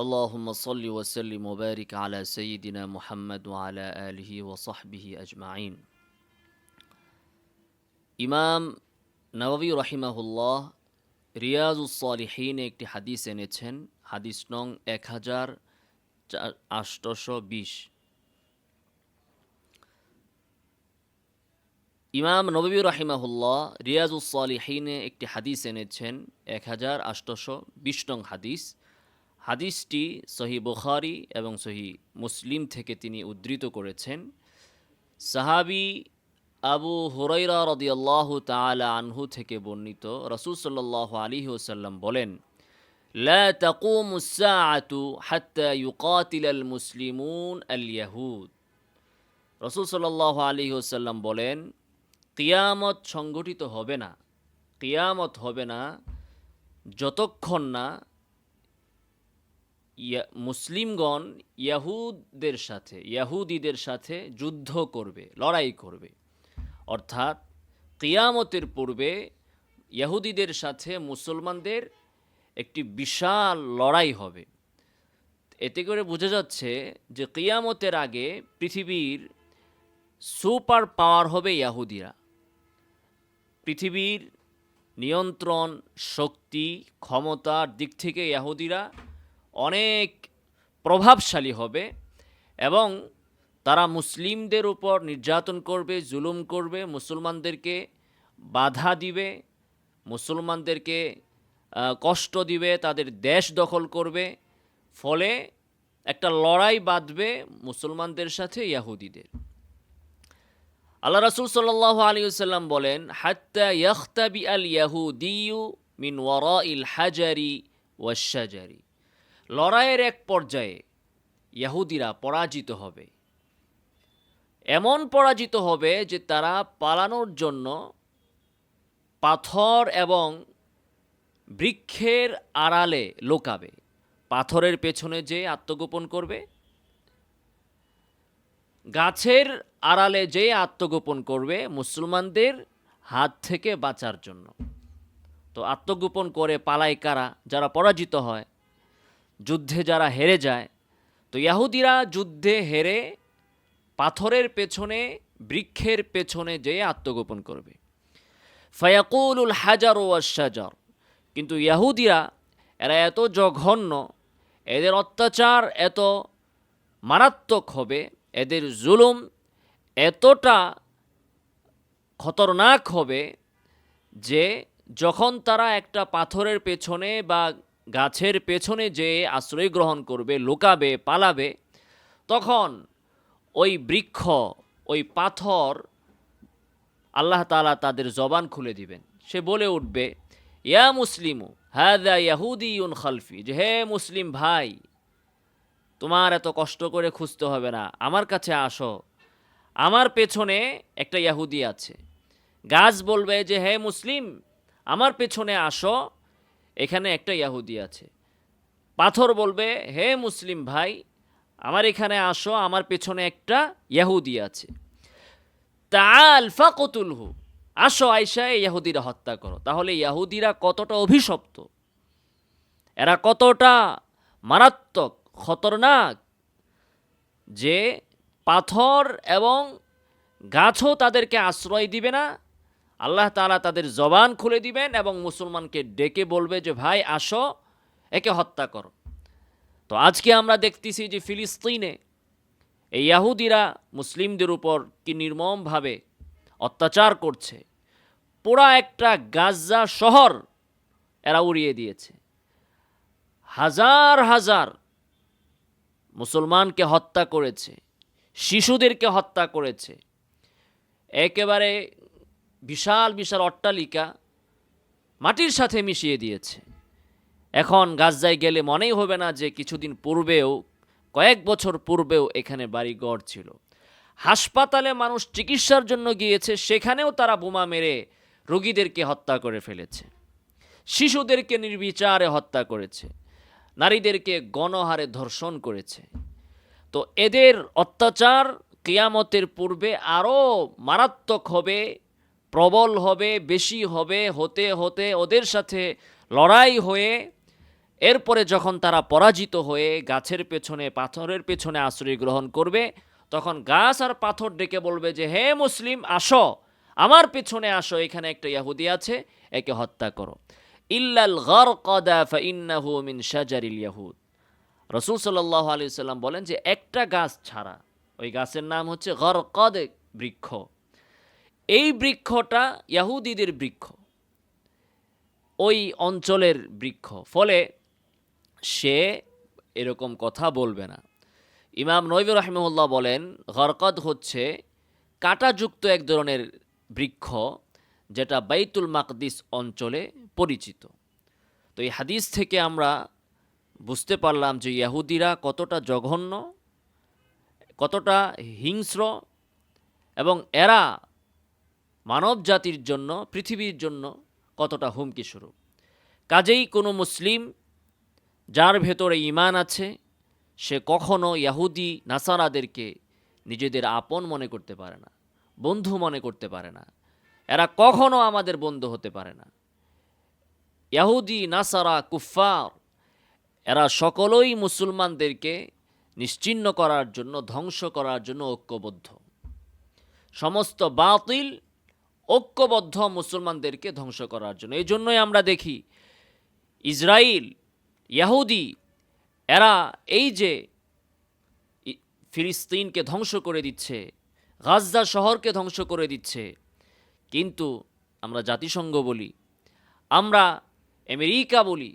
اللهم صل وسلم وبارك على سيدنا محمد وعلى آله وصحبه أجمعين ইমাম নববী রাহিমাহুল্লাহ রিয়াজুস সালিহিনে একটি হাদিস এনেছেন, হাদিস নং 1820। ইমাম নববী রাহিমাহুল্লাহ রিয়াজুস সালিহিনে একটি হাদিস এনেছেন 1820 নং হাদিস। হাদিসটি সহি বুখারী এবং সহি মুসলিম থেকে তিনি উদ্ধৃত করেছেন। সাহাবী আবু হুরায়রা রাদিয়াল্লাহু তাআলা আনহু থেকে বর্ণিত, রাসূল সাল্লাল্লাহু আলাইহি ওয়াসাল্লাম বলেন, লা তাকুমুস সাআতু হাত্তা ইউকাতিলাল মুসলিমুন আল ইয়াহুদ। রাসূল সাল্লাল্লাহু আলাইহি ওয়াসাল্লাম বলেন, কিয়ামত সংগঠিত হবে না, কিয়ামত হবে না যতক্ষণ না মুসলিমগণ ইয়াহুদীদের সাথে যুদ্ধ করবে, লড়াই করবে। অর্থাৎ কিয়ামতের পূর্বে ইহুদিদের সাথে মুসলমানদের একটি বিশাল লড়াই হবে। এতে করে বোঝা যাচ্ছে যে কিয়ামতের আগে পৃথিবীর সুপার পাওয়ার হবে ইহুদিরা। পৃথিবীর নিয়ন্ত্রণ, শক্তি, ক্ষমতার দিক থেকে ইহুদিরা অনেক প্রভাবশালী হবে এবং তারা মুসলিমদের উপর নির্যাতন করবে, জুলুম করবে, মুসলমানদেরকে বাধা দিবে, মুসলমানদেরকে কষ্ট দিবে, তাদের দেশ দখল করবে। ফলে একটা লড়াই বাঁধবে মুসলমানদের সাথে ইহুদিদের। আল্লাহ রাসূল সাল্লাল্লাহু আলাইহি ওয়াসাল্লাম বলেন, হাত্তা ইয়াখতাবি আল ইয়াহুদিয়্যু মিন ওয়ারাইল হাজারি ওয়াশ শাজারি। লড়াইয়ের এক পর্যায়ে ইহুদিরা পরাজিত হবে, এমন পরাজিত হবে যে তারা পালানোর জন্য পাথর এবং বৃক্ষের আড়ালে লুকাবে। পাথরের পেছনে যে আত্মগোপন করবে, গাছের আড়ালে যে আত্মগোপন করবে মুসলমানদের হাত থেকে বাঁচার জন্য। তো আত্মগোপন করে পালায় কারা? যারা পরাজিত হয়, যুদ্ধে যারা হেরে যায়। তো ইহুদিরা যুদ্ধে হেরে পাথরের পেছনে, বৃক্ষের পেছনে যেয়ে আত্মগোপন করবে। ফায়াকুলুল হাজার ওয়াশ শাজার। কিন্তু ইহুদিরা এরা এত জঘন্য, এদের অত্যাচার এত মারাত্মক হবে, এদের জুলুম এতটা খতরনাক হবে যে যখন তারা একটা পাথরের পেছনে বা গাছের পেছনে যে আশ্রয় গ্রহণ করবে, লুকাবে, পালাবে, তখন ওই বৃক্ষ, ওই পাথর, আল্লাহ তাআলা তাদের জবান খুলে দিবেন। সে বলে উঠবে, ইয়া মুসলিমু হাযা ইয়াহুদিয়ুন খালফি, যে হে মুসলিম ভাই, তোমার এত কষ্ট করে খুঁজতে হবে না, আমার কাছে আসো, আমার পেছনে একটা ইহুদি আছে। গাছ বলবে যে হে মুসলিম, আমার পেছনে আসো, এখানে একটা ইহুদি আছে। পাথর বলবে, হে মুসলিম ভাই, আমার এখানে আসো, আমার পেছনে একটা ইহুদি আছে। তাআল ফাকতুলহু, আসো আইসা এই ইহুদিরা হত্যা করো। তাহলে ইহুদিরা কতটা অভিশপ্ত, এরা কতটা মারাত্মক, খতরনাক, যে পাথর এবং গাছও তাদেরকে আশ্রয় দিবে না। আল্লাহ তাআলা তাদের জবান খুলে দিবেন এবং মুসলমানকে ডেকে বলবে যে ভাই আসো, একে হত্যা করো। তো আজকে আমরা দেখতেছি যে ফিলিস্তিনে এই ইহুদিরা মুসলিমদের উপর কি নির্মমভাবে অত্যাচার করছে। পুরা একটা গাজা শহর এরা উড়িয়ে দিয়েছে, হাজার হাজার মুসলমানকে হত্যা করেছে, শিশুদেরকে হত্যা করেছে। একেবারে বিশাল বিশাল অট্টালিকা মাটির সাথে মিশিয়ে দিয়েছে। এখন গাজায় গেলে মনেই হবে না যে কিছুদিন পূর্বেও, কয়েক বছর পূর্বেও এখানে বাড়িঘর ছিল। হাসপাতালে মানুষ চিকিৎসার জন্য গিয়েছে, সেখানেও তারা বোমা মেরে রোগীদেরকে হত্যা করে ফেলেছে, শিশুদেরকে নির্বিচারে হত্যা করেছে, নারীদেরকে গণহারে ধর্ষণ করেছে। তো এদের অত্যাচার কিয়ামতের পূর্বে আরও মারাত্মক হবে, প্রবল হবে, বেশি হবে। হতে হতে ওদের সাথে লড়াই হয়ে এরপরে যখন তারা পরাজিত হয়ে গাছের পেছনে পাথরের পেছনে আশ্রয় গ্রহণ করবে, তখন গাছ আর পাথর ডেকে বলবে যে, হে মুসলিম, আসো, আমার পেছনে আসো, এখানে একটা ইহুদি আছে, একে হত্যা করো। ইল্লাল গারকাদা ফাইন্নাহু মিন শাজারিল ইয়াহুদ। রাসূল সাল্লাল্লাহু আলাইহি সাল্লাম বলেন যে একটা গাছ ছাড়া, ওই গাছের নাম হচ্ছে গারকাদ বৃক্ষ। এই বৃক্ষটা ইহুদিদের বৃক্ষ, ওই অঞ্চলের বৃক্ষ, ফলে সে এরকম কথা বলবে না। ইমাম নবী রাহিমাহুল্লাহ বলেন, গারকাদ হচ্ছে কাঁটাযুক্ত এক ধরনের বৃক্ষ, যেটা বাইতুল মাকদিস অঞ্চলে পরিচিত। তো এই হাদিস থেকে আমরা বুঝতে পারলাম যে ইহুদিরা কতটা জঘন্য, কতটা হিংস্র, এবং এরা মানব জাতির জন্য, পৃথিবীর জন্য কতটা হুমকি স্বরূপ। কাজেই কোনো মুসলিম যার ভেতরে ঈমান আছে, সে কখনো ইহুদি নাসারাদেরকে নিজেদের আপন মনে করতে পারে না, বন্ধু মনে করতে পারে না। এরা কখনো আমাদের বন্ধু হতে পারে না। ইহুদি, নাসারা, কুফফার, এরা সকলেই মুসলমানদেরকে নিশ্চিহ্ন করার জন্য, ধ্বংস করার জন্য ঐক্যবদ্ধ। সমস্ত বাতিল ঐক্যবদ্ধ মুসলমানদেরকে ধ্বংস করার জন্য। এই জন্যই আমরা দেখি ইসরায়েল, ইহুদি, এরা এই যে ফিলিস্তিনকে ধ্বংস করে দিচ্ছে, গাজা শহরকে ধ্বংস করে দিচ্ছে, কিন্তু আমরা জাতিসংঘ বলি, আমরা আমেরিকা বলি,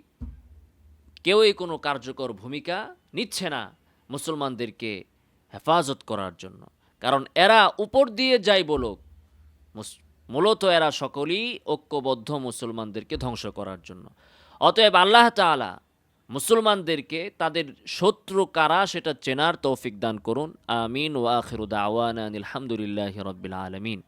কেউই কোনো কার্যকর ভূমিকা নিচ্ছে না মুসলমানদেরকে হেফাজত করার জন্য। কারণ এরা উপর দিয়ে যাই বলুক, মূলত এরা সকলেই ঐক্যবদ্ধ মুসলমানদেরকে ধ্বংস করার জন্য। অতএব আল্লাহ তাআলা মুসলমানদেরকে তাদের শত্রু কারা সেটা চেনার তৌফিক দান করুন। আমিন। ওয়া আখিরু দাওয়ানা আলহামদুলিল্লাহি রাব্বিল আলামিন।